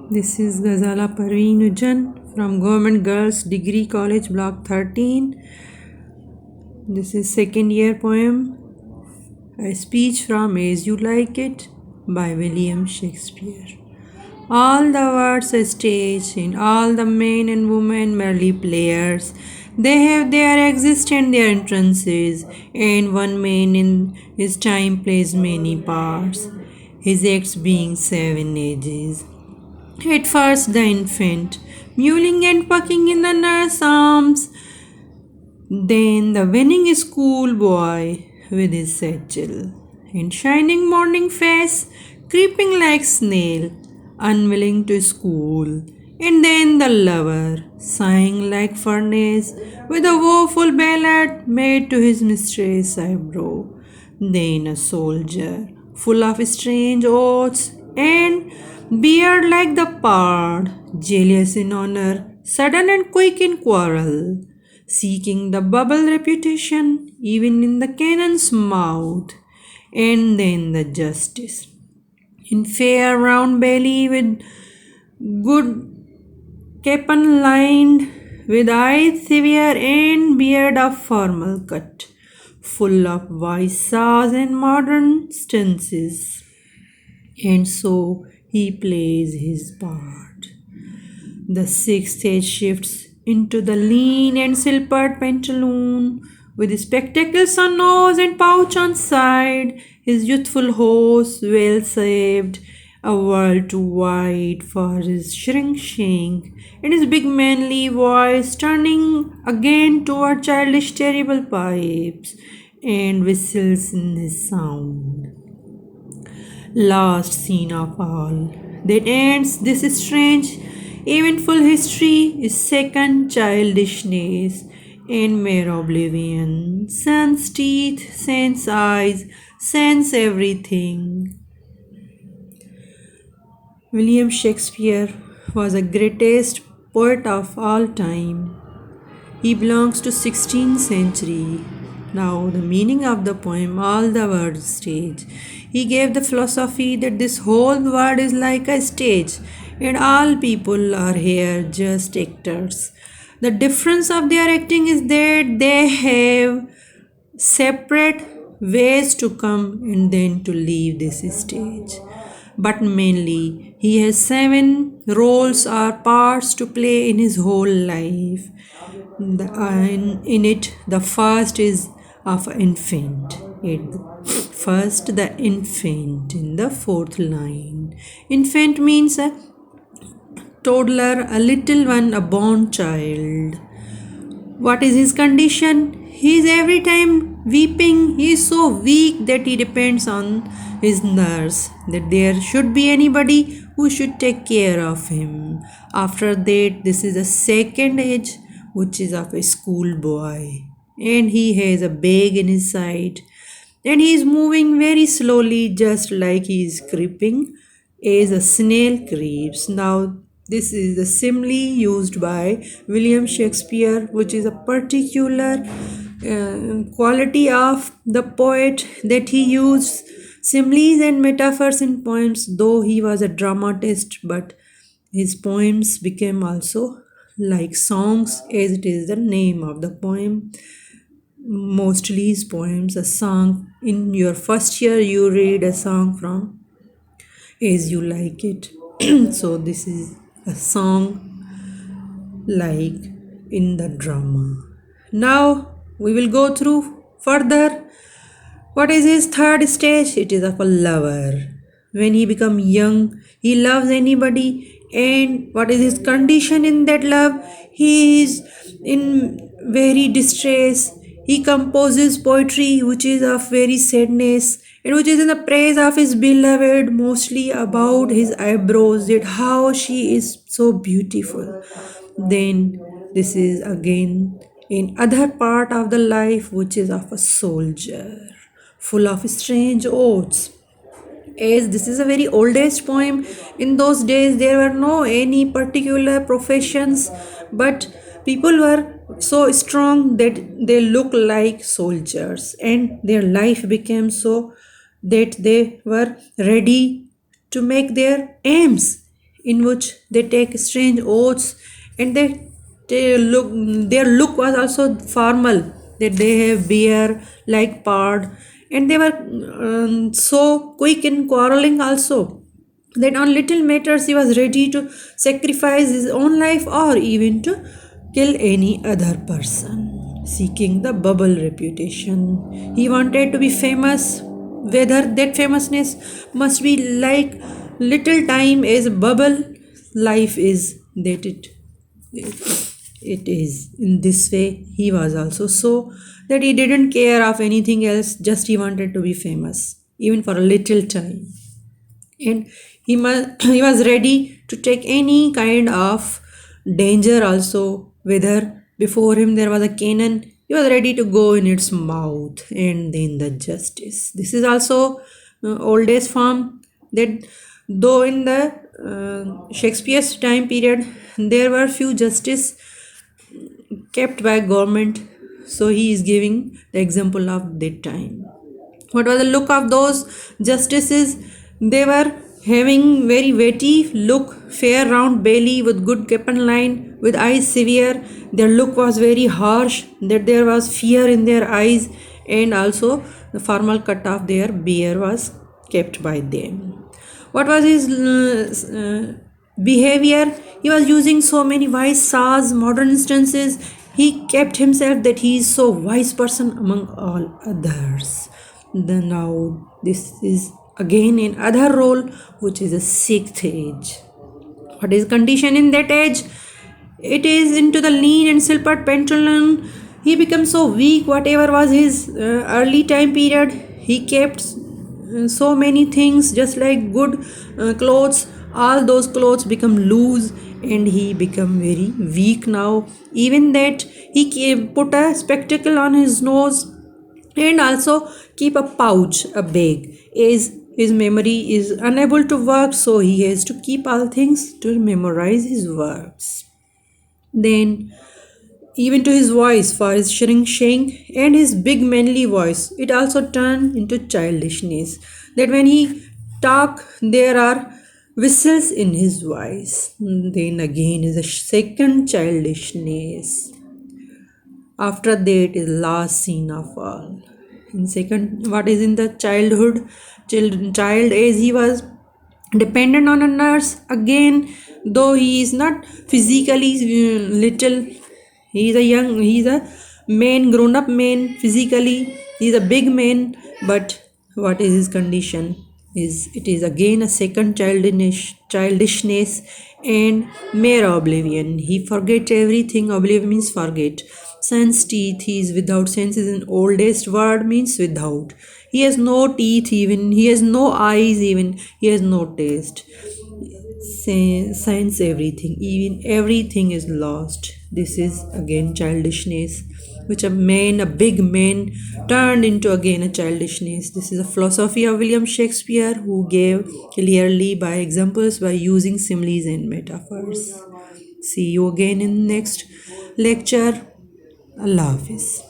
This is Ghazala Parveen Ujjan from Government Girls Degree College Block 13. This is second year poem, a speech from As You Like It by William Shakespeare. All the words a stage, and all the men and women merely players. They have their exist and their entrances, and one man in his time plays many parts, his acts being 7 ages. At first the infant, mewling and pucking in the nurse's arms, then the winning schoolboy with his satchel and shining morning face, creeping like snail, unwilling to school, and then the lover, sighing like furnace, with a woeful ballad made to his mistress' eyebrow, then a soldier, full of strange oaths, and beard like the pard, jealous in honor, sudden and quick in quarrel, seeking the bubble reputation even in the cannon's mouth, and then the justice, in fair round belly with good capon lined, with eyes severe and beard of formal cut, full of wise saws and modern stances, and so he plays his part. The sixth age shifts into the lean and silvered pantaloon, with spectacles on nose and pouch on side, his youthful horse well saved, a world too wide for his shrink, and his big manly voice turning again toward childish terrible pipes, and whistles in his sound. Last scene of all that ends this strange, eventful history is second childishness and mere oblivion. Sans teeth, sans eyes, sans everything. William Shakespeare was the greatest poet of all time. He belongs to 16th century. Now the meaning of the poem, all the words stage. He gave the philosophy that this whole world is like a stage and all people are here just actors. The difference of their acting is that they have separate ways to come and then to leave this stage. But mainly, he has 7 roles or parts to play in his whole life. In it, the first is of infant. First, the infant in the fourth line. Infant means a toddler, a little one, a born child. What is his condition? He is every time weeping. He is so weak that he depends on his nurse, that there should be anybody who should take care of him. After that, this is the second age, which is of a schoolboy, and he has a bag in his side, and he is moving very slowly, just like he is creeping as a snail creeps. Now, this is the simile used by William Shakespeare, which is a particular quality of the poet, that he used similes and metaphors in poems, though he was a dramatist, but his poems became also like songs, as it is the name of the poem. Mostly his poems, a song. In your first year, you read a song from As You Like It. So this is a song like in the drama. Now we will go through further. What is his third stage? It is of a lover. When he become young, he loves anybody, and what is his condition in that love? He is in very distress. He composes poetry which is of very sadness and which is in the praise of his beloved, mostly about his eyebrows, that how she is so beautiful. Then this is again in other part of the life which is of a soldier, full of strange oaths. As this is a very oldest poem, in those days there were no any particular professions, but people were so strong that they look like soldiers, and their life became so that they were ready to make their aims in which they take strange oaths, and they look, their look was also formal, that they have beard like pard, and they were so quick in quarreling also, that on little matters he was ready to sacrifice his own life or even to kill any other person, seeking the bubble reputation. He wanted to be famous, whether that famousness must be like little time as a bubble, life is that it is. In this way, he was also so that he didn't care of anything else, just he wanted to be famous, even for a little time. And he was ready to take any kind of danger also, whether before him there was a cannon, he was ready to go in its mouth. And then the justice, this is also oldest form, that though in the Shakespeare's time period there were few justice kept by government, so he is giving the example of that time. What was the look of those justices? They were having very witty look, fair round belly with good capon line, with eyes severe. Their look was very harsh, that there was fear in their eyes, and also the formal cut of their beard was kept by them. What was his behavior? He was using so many wise saws, modern instances. He kept himself that he is so wise person among all others. Then now this is again in other role, which is a sixth age. What is condition in that age? It is into the lean and silvered pendulum. He becomes so weak. Whatever was his early time period, he kept so many things, just like good clothes. All those clothes become loose, and he become very weak now. Even that he put a spectacle on his nose, and also keep a pouch, a bag, as his memory is unable to work, so he has to keep all things to memorize his words. Then even to his voice, for his shrink and his big manly voice, it also turned into childishness, that when he talk there are whistles in his voice. Then again is a second childishness. After that is last scene of all. In second, what is in the childhood, child as he was dependent on a nurse. Again, though he is not physically little, he is a man, grown up man physically, he is a big man, but what is his condition? Is it is again a second childishness and mere oblivion. He forget everything. Oblivion means forget. Sans teeth, he is without senses. In oldest word means without. He has no teeth even. He has no eyes even. He has no taste. Sense everything. Even everything is lost. This is again childishness, which a big man, turned into again a childishness. This is a philosophy of William Shakespeare, who gave clearly by examples, by using similes and metaphors. See you again in next lecture. Allah Hafiz.